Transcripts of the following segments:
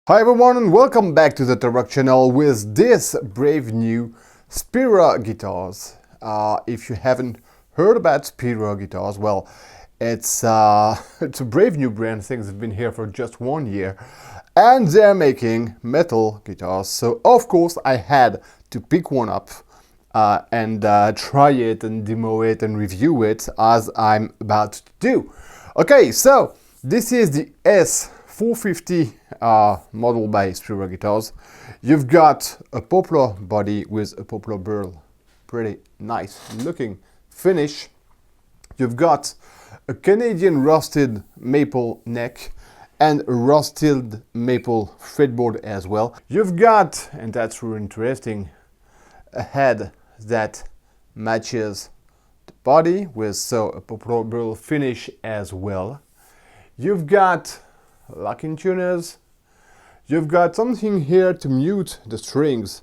Hi everyone and welcome back to the Torok channel with this brave new Spira guitars. If you haven't heard about Spira guitars, well, it's it's a brave new brand. Things have been here for just 1 year and they're making metal guitars. So of course I had to pick one up and try it and demo it and review it as I'm about to do. Okay, so this is the S450 model by Spira Guitars. You've got a poplar body with a poplar burl, pretty nice looking finish. You've got a Canadian rusted maple neck and a rusted maple fretboard as well. You've got, and that's really interesting, a head that matches the body with a poplar burl finish as well. You've got locking tuners. You've got something here to mute the strings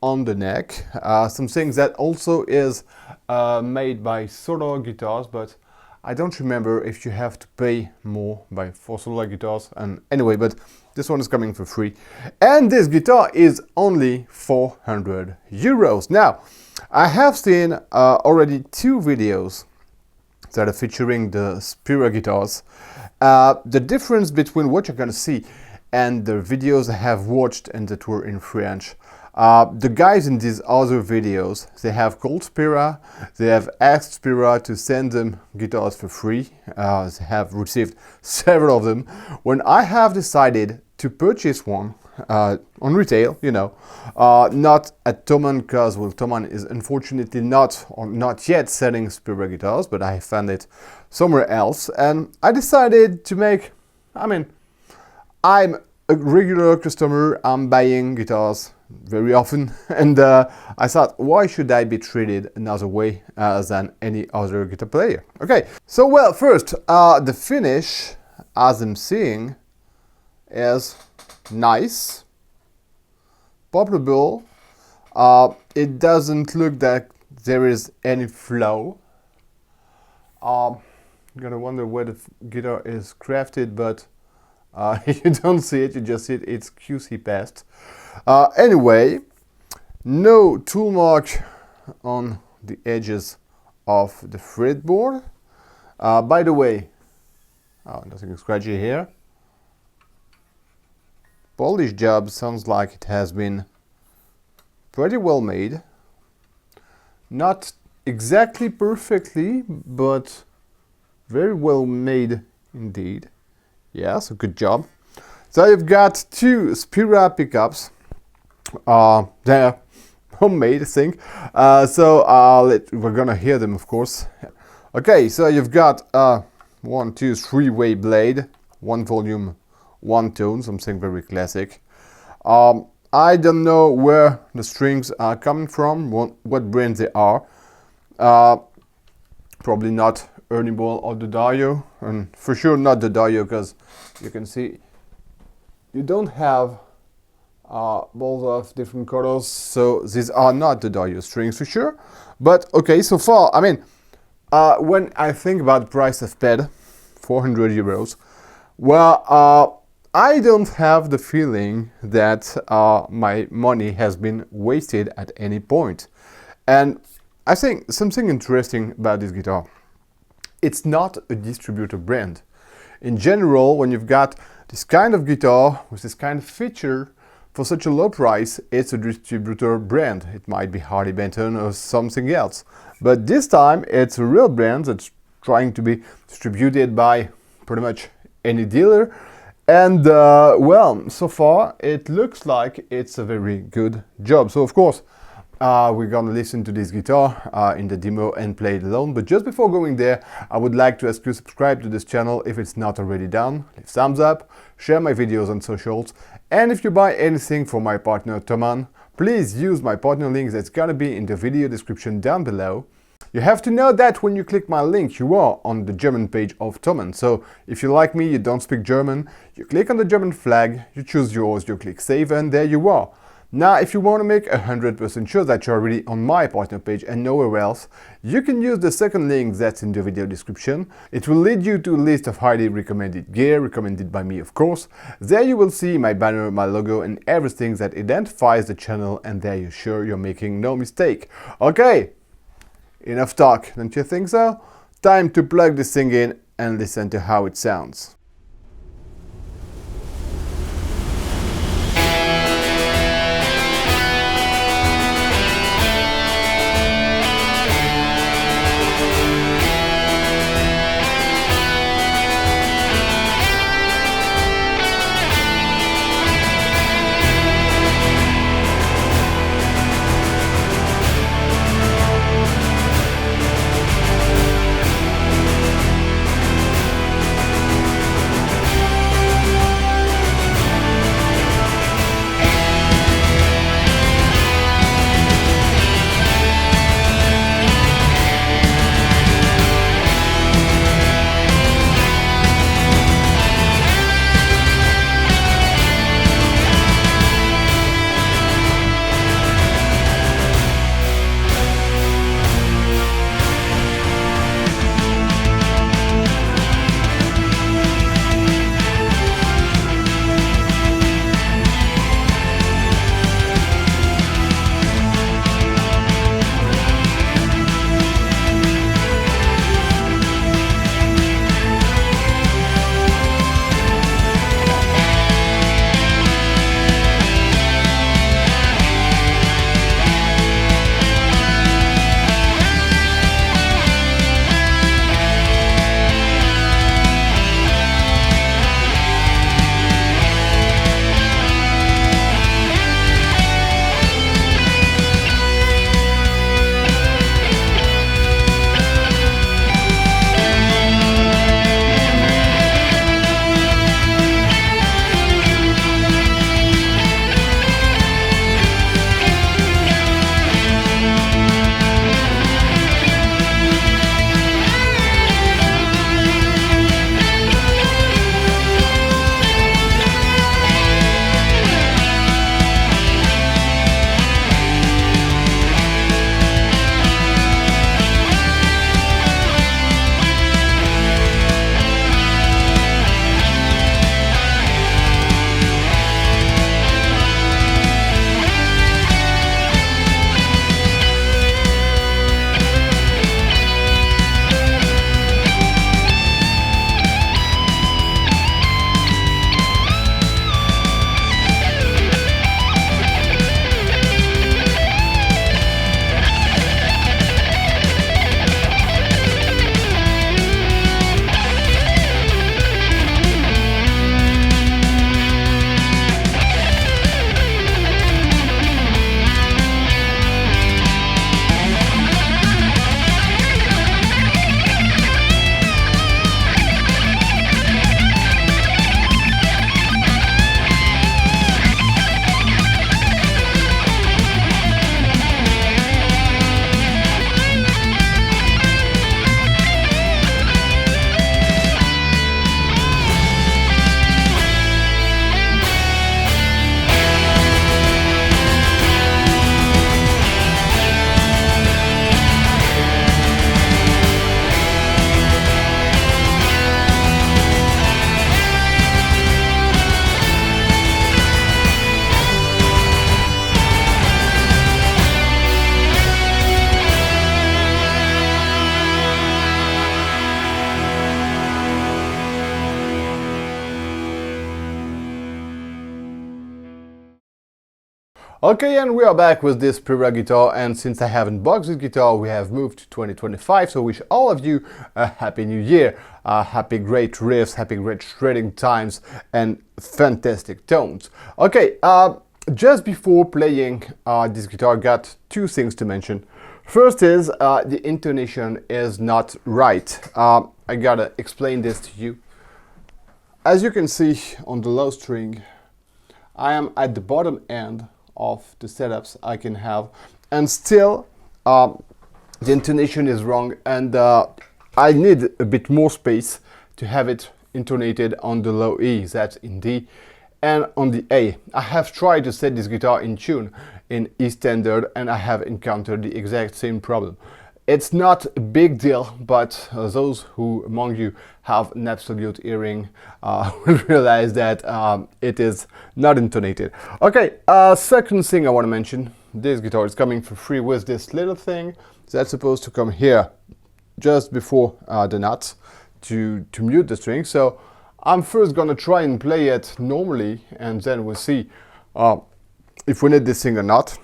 on the neck. Something that also is made by Torok guitars, but I don't remember if you have to pay more for Torok guitars. And anyway, but this one is coming for free. And this guitar is only 400 euros. Now, I have seen already 2 videos that are featuring the Spira guitars. The difference between what you're gonna see and the videos I have watched and that were in French, the guys in these other videos, they have called Spira, they have asked Spira to send them guitars for free. They have received several of them. When I have decided to purchase one on retail, you know, not at Thomann, because well, Thomann is unfortunately not yet selling Spira guitars, but I found it somewhere else, and I decided to make, I'm a regular customer, I'm buying guitars very often, and I thought, why should I be treated another way than any other guitar player? Okay, so well, first, the finish, as I'm seeing, is nice, poplar burl. It doesn't look that there is any flow. I'm gonna wonder where the guitar is crafted, but you don't see it, you just see it, it's QC passed. Anyway, no tool mark on the edges of the fretboard. By the way, nothing scratchy here. Polish job sounds like it has been pretty well made. Not exactly perfectly, but very well made indeed. Yeah, so good job. So you've got 2 Spira pickups. They're homemade, I think. We're gonna hear them, of course. Okay, so you've got 1, 2, 3-way blade, 1 volume, 1 tone, something very classic. I don't know where the strings are coming from, what brand they are. Probably not Ernie Ball or the Dio, and for sure not the Dio, because you can see you don't have balls of different colors, so these are not the Dio strings for sure. But okay, so far, when I think about the price I've paid, 400 euros, well, I don't have the feeling that my money has been wasted at any point. And I think something interesting about this guitar, it's not a distributor brand. In general, when you've got this kind of guitar with this kind of feature for such a low price, it's a distributor brand. It might be Harley Benton or something else. But this time it's a real brand that's trying to be distributed by pretty much any dealer. And well, so far it looks like it's a very good job. So of course, we're gonna listen to this guitar in the demo and play it alone. But just before going there, I would like to ask you to subscribe to this channel if it's not already done. Leave thumbs up, share my videos on socials, and if you buy anything from my partner Thomann, please use my partner link that's gonna be in the video description down below. You have to know that when you click my link, you are on the German page of Thomann. So if you like me, you don't speak German, you click on the German flag, you choose yours, you click save, and there you are. Now, if you want to make 100% sure that you're already on my partner page and nowhere else, you can use the second link that's in the video description. It will lead you to a list of highly recommended gear, recommended by me of course. There you will see my banner, my logo and everything that identifies the channel, and there you're sure you're making no mistake. Okay, enough talk, don't you think so? Time to plug this thing in and listen to how it sounds. Okay, and we are back with this Spira guitar, and since I haven't boxed this guitar, we have moved to 2025, so wish all of you a happy new year, happy great riffs, happy great shredding times, and fantastic tones. Okay, just before playing this guitar, I got two things to mention. First is the intonation is not right. I gotta explain this to you. As you can see on the low string, I am at the bottom end of the setups I can have, and still the intonation is wrong, and I need a bit more space to have it intonated on the low E, that's in D, and on the A. I have tried to set this guitar in tune in E standard and I have encountered the exact same problem. It's not a big deal, but those who among you have an absolute hearing will realize that it is not intonated. Okay, second thing I want to mention, this guitar is coming for free with this little thing that's supposed to come here just before the nut to mute the string. So I'm first gonna try and play it normally and then we'll see if we need this thing or not.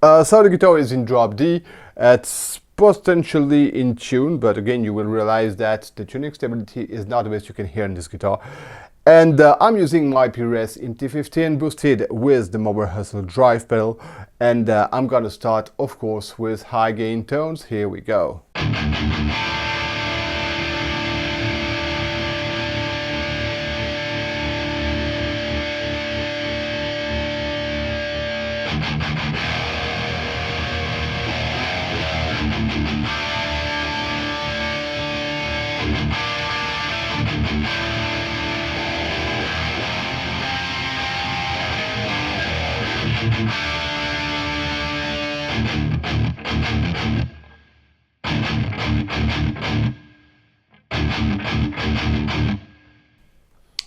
So the guitar is in drop D. It's potentially in tune, but again you will realize that the tuning stability is not the best you can hear in this guitar. And I'm using my Spira S450 boosted with the Mower Hustle drive pedal, and I'm gonna start of course with high gain tones. Here we go.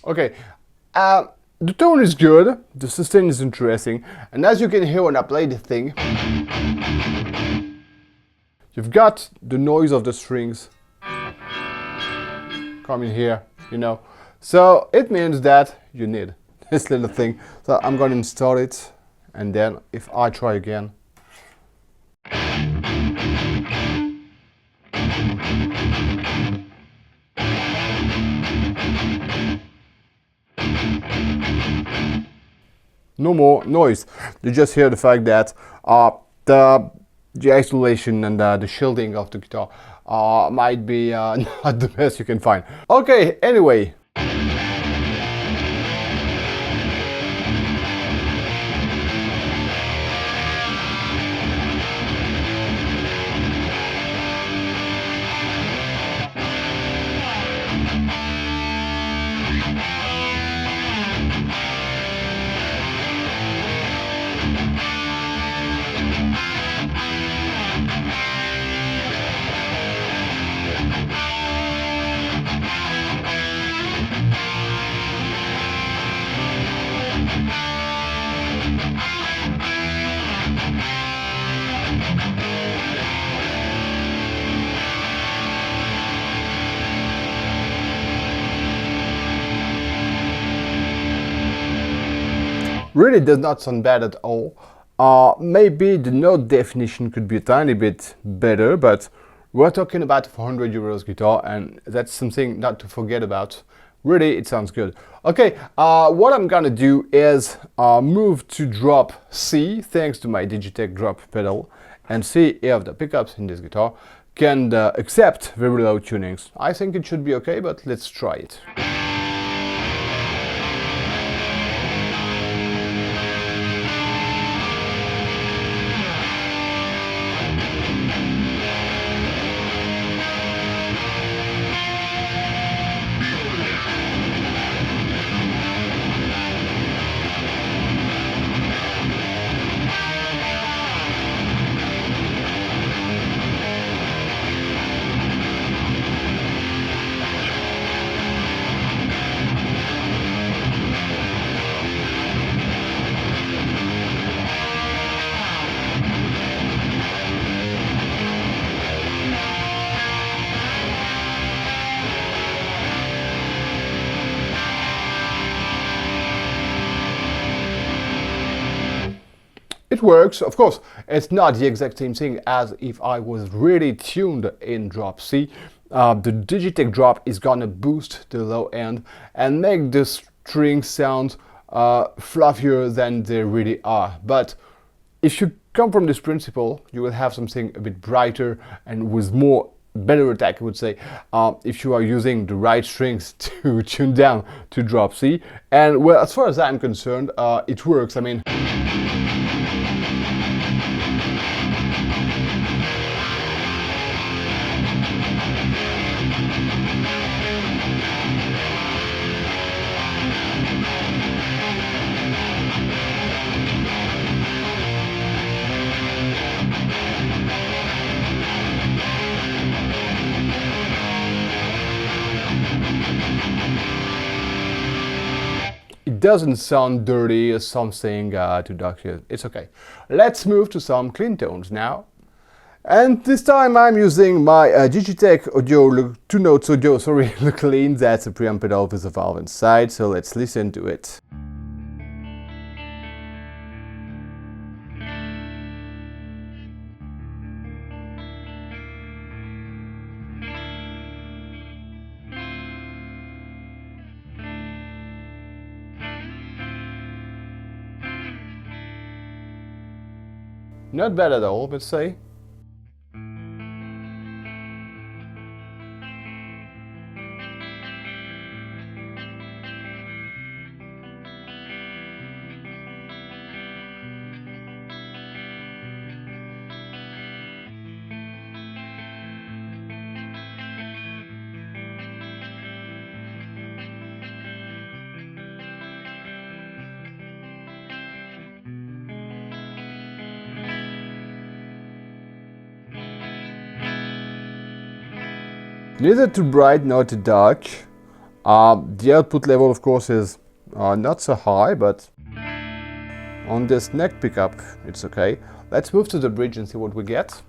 Okay, the tone is good, the sustain is interesting, and as you can hear when I play the thing, you've got the noise of the strings coming here, you know. So it means that you need this little thing. So I'm going to install it, and then if I try again, no more noise. You just hear the fact that the isolation and the shielding of the guitar might be not the best you can find. Okay, anyway. Really does not sound bad at all. Maybe the note definition could be a tiny bit better, but we're talking about a 400 euros guitar, and that's something not to forget about. Really, it sounds good. Okay, what I'm gonna do is move to drop C thanks to my Digitech drop pedal and see if the pickups in this guitar can accept very low tunings. I think it should be okay, but let's try it. It works, of course. It's not the exact same thing as if I was really tuned in drop C. The Digitech drop is gonna boost the low end and make the strings sound fluffier than they really are. But if you come from this principle, you will have something a bit brighter and with better attack, I would say, if you are using the right strings to tune down to drop C. And well, as far as I'm concerned, it works. I mean, it doesn't sound dirty or something too dark. It's okay. Let's move to some clean tones now. And this time I'm using my Digitech Audio 2 Notes Audio, sorry, Clean. That's a preamp pedal with a valve inside, so let's listen to it. Not bad at all, let's say. Neither too bright nor too dark. The output level, of course, is not so high, but on this neck pickup, it's okay. Let's move to the bridge and see what we get.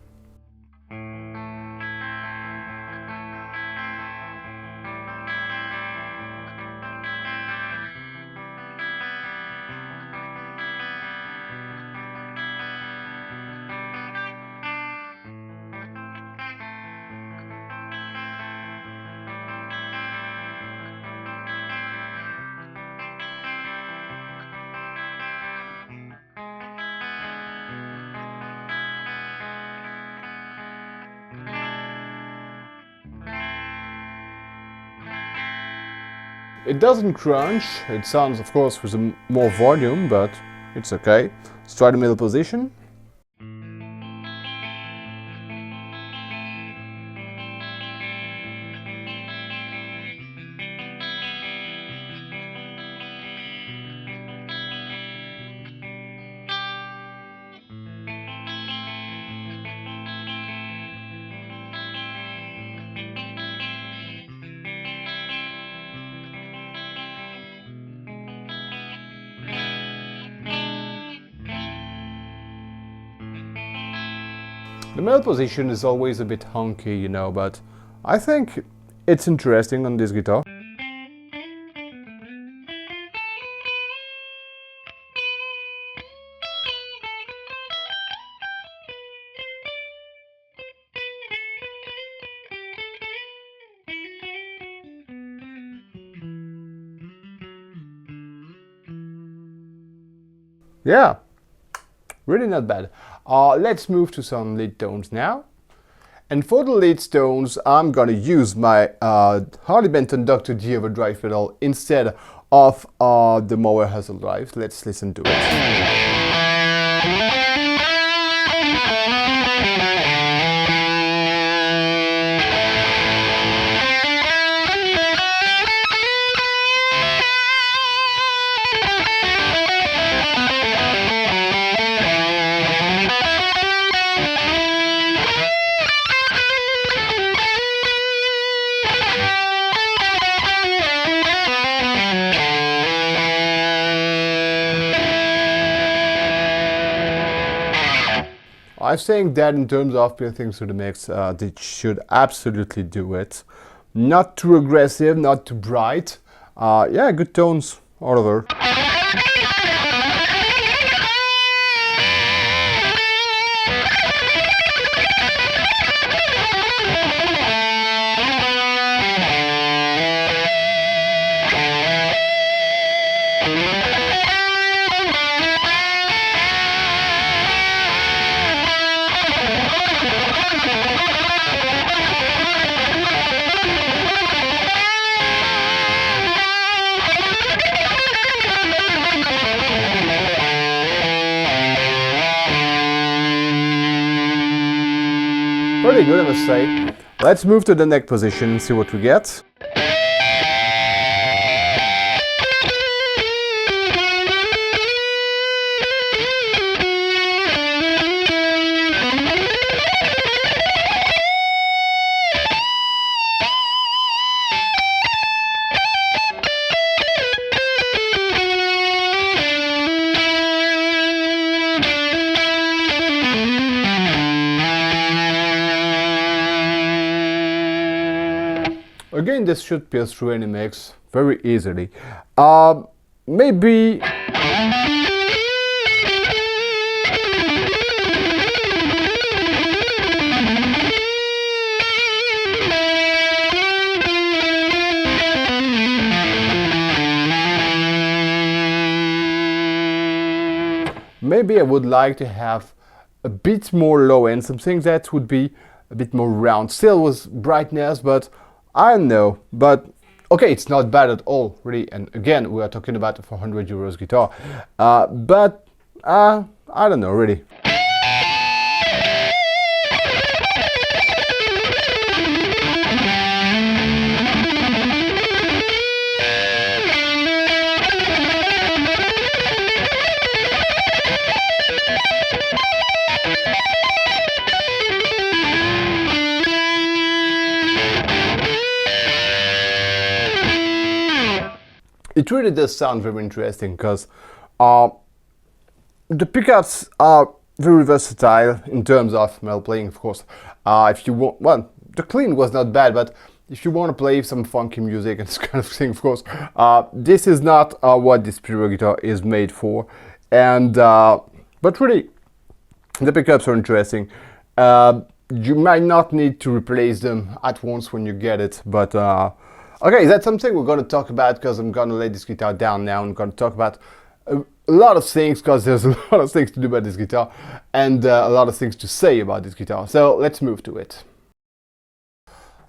It doesn't crunch, it sounds of course with more volume, but it's okay. Let's try the middle position. The middle position is always a bit honky, you know, but I think it's interesting on this guitar. Yeah, really not bad. Let's move to some lead tones now. And for the lead tones, I'm gonna use my Harley Benton Dr. D overdrive pedal instead of the Mower Hazel drive. Let's listen to it. I'm saying that in terms of putting things to the mix, they should absolutely do it. Not too aggressive, not too bright. Yeah, good tones all over. Pretty good, I must say. Let's move to the neck position and see what we get. mean, this should pierce through any mix very easily. Maybe... Maybe I would like to have a bit more low end, something that would be a bit more round, still with brightness, but I don't know. But okay, it's not bad at all, really. And again, we are talking about a 400 euros guitar, but I don't know, really. It really does sound very interesting because the pickups are very versatile in terms of metal playing, of course. If you want, well, the clean was not bad, but if you want to play some funky music and this kind of thing, of course, this is not what this Spira guitar is made for. And but really, the pickups are interesting. You might not need to replace them at once when you get it, but okay, that's something we're going to talk about because I'm going to lay this guitar down now. I'm going to talk about a lot of things because there's a lot of things to do about this guitar and a lot of things to say about this guitar. So let's move to it.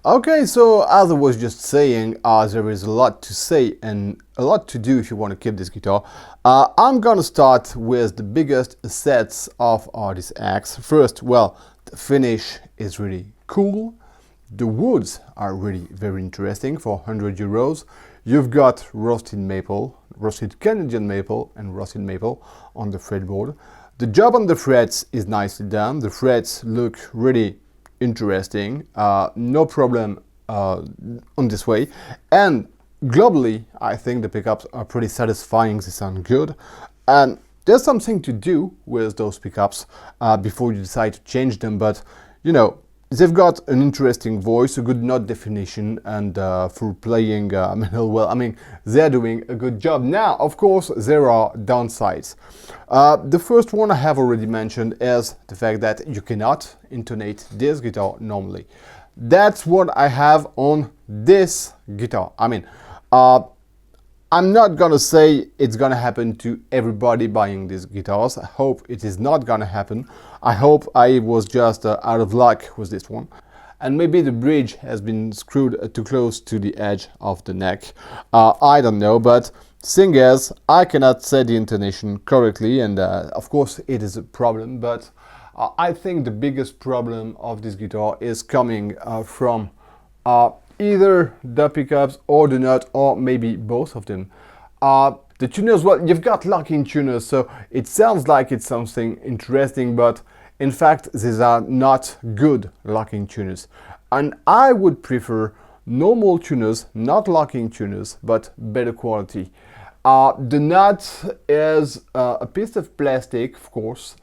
Okay, so as I was just saying, there is a lot to say and a lot to do if you want to keep this guitar. I'm going to start with the biggest assets of this axe. First, well, the finish is really cool. The woods are really very interesting for 100 euros. You've got roasted maple, roasted Canadian maple and roasted maple on the fretboard. The job on the frets is nicely done. The frets look really interesting. No problem on this way. And globally, I think the pickups are pretty satisfying. They sound good. And there's something to do with those pickups before you decide to change them. But, you know, they've got an interesting voice, a good note definition, and for playing metal, well, I mean, they're doing a good job. Now, of course, there are downsides. The first one I have already mentioned is the fact that you cannot intonate this guitar normally. That's what I have on this guitar. I mean, I'm not gonna say it's gonna happen to everybody buying these guitars. I hope it is not gonna happen. I hope I was just out of luck with this one. And maybe the bridge has been screwed too close to the edge of the neck. I don't know, but thing is, I cannot set the intonation correctly, and of course it is a problem, but I think the biggest problem of this guitar is coming from either the pickups or the nut, or maybe both of them. The tuners, well, you've got locking tuners, so it sounds like it's something interesting, but in fact these are not good locking tuners. And I would prefer normal tuners, not locking tuners, but better quality. The nut is a piece of plastic, of course.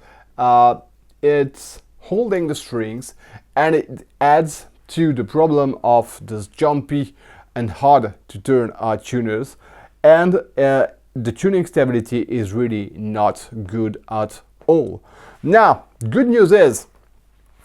It's holding the strings, and it adds to the problem of this jumpy and hard to turn tuners, and the tuning stability is really not good at all. Now, good news is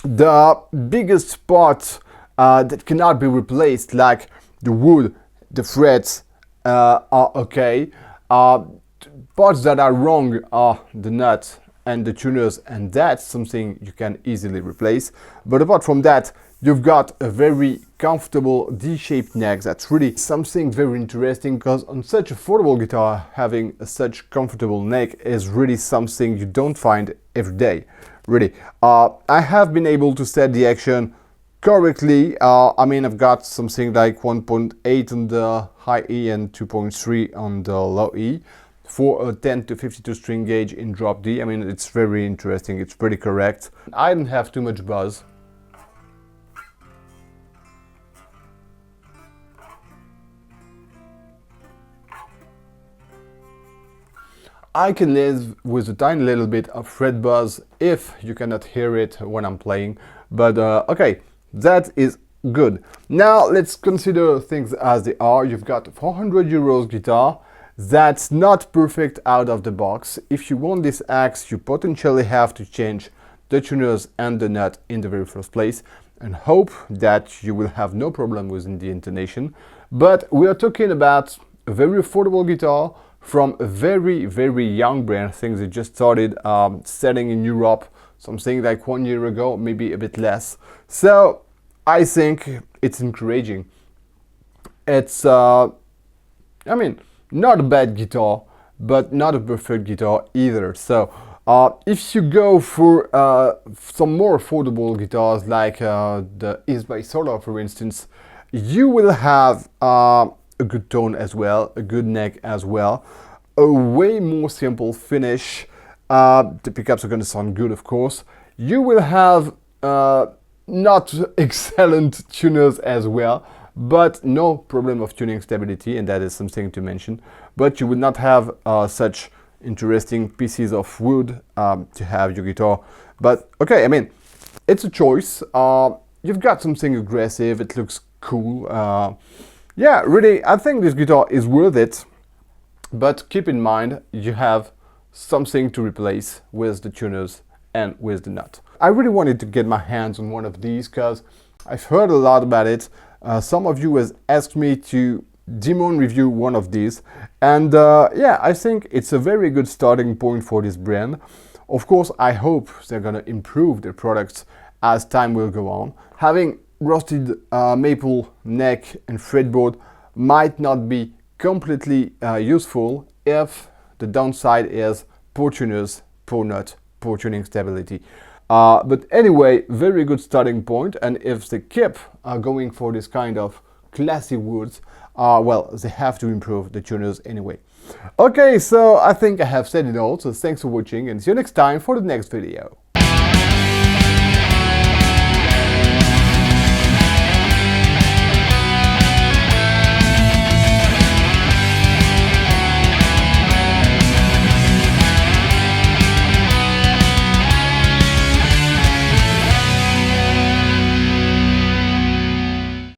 the biggest parts that cannot be replaced, like the wood, the frets, are okay. Parts that are wrong are the nut and the tuners, and that's something you can easily replace. But apart from that, you've got a very comfortable D-shaped neck. That's really something very interesting, because on such affordable guitar, having such comfortable neck is really something you don't find every day, really. I have been able to set the action correctly. I mean, I've got something like 1.8 on the high E and 2.3 on the low E for a 10 to 52 string gauge in drop D. I mean, it's very interesting, it's pretty correct. I don't have too much buzz. I can live with a tiny little bit of fret buzz if you cannot hear it when I'm playing, but okay, that is good. Now let's consider things as they are. You've got a 400 euros guitar that's not perfect out of the box. If you want this axe, you potentially have to change the tuners and the nut in the very first place and hope that you will have no problem with the intonation. But we are talking about a very affordable guitar from a very, very young brand. I think they just started selling in Europe something like 1 year ago, maybe a bit less. So I think it's encouraging. It's, I mean, not a bad guitar, but not a perfect guitar either. So if you go for some more affordable guitars like the Is by Solar, for instance, you will have a good tone as well, a good neck as well, a way more simple finish. The pickups are going to sound good, of course. You will have not excellent tuners as well, but no problem of tuning stability, and that is something to mention. But you would not have such interesting pieces of wood to have your guitar. But okay, I mean, it's a choice. You've got something aggressive, it looks cool. Yeah, really, I think this guitar is worth it. But keep in mind, you have something to replace with the tuners and with the nut. I really wanted to get my hands on one of these because I've heard a lot about it. Some of you has asked me to demon review one of these, and yeah, I think it's a very good starting point for this brand. Of course, I hope they're gonna improve their products as time will go on. Having rusted maple neck and fretboard might not be completely useful if the downside is poor tuners, poor nut, poor tuning stability. But anyway, very good starting point, and if they keep going for this kind of classy woods, well, they have to improve the tuners anyway. Okay, so I think I have said it all, so thanks for watching and see you next time for the next video.